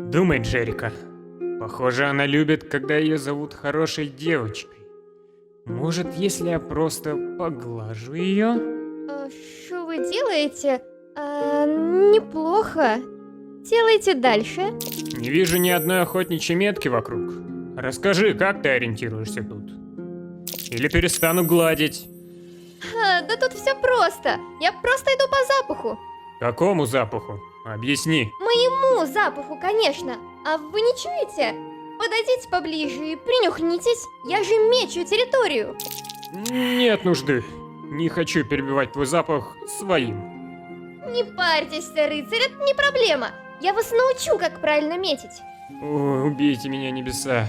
Думай, Джерика. Похоже, она любит, когда ее зовут хорошей девочкой. Может, если я просто поглажу ее? Что вы делаете? Неплохо. Делайте дальше. Не вижу ни одной охотничьей метки вокруг. Расскажи, как ты ориентируешься тут? Или перестану гладить. Да тут все просто. Я просто иду по запаху. Какому запаху? Объясни. Моему запаху, конечно. А вы не чуете? Подойдите поближе и принюхнитесь. Я же мечу территорию. Нет нужды. Не хочу перебивать твой запах своим. Не парьтесь, рыцарь, это не проблема. Я вас научу, как правильно метить. О, убейте меня, небеса.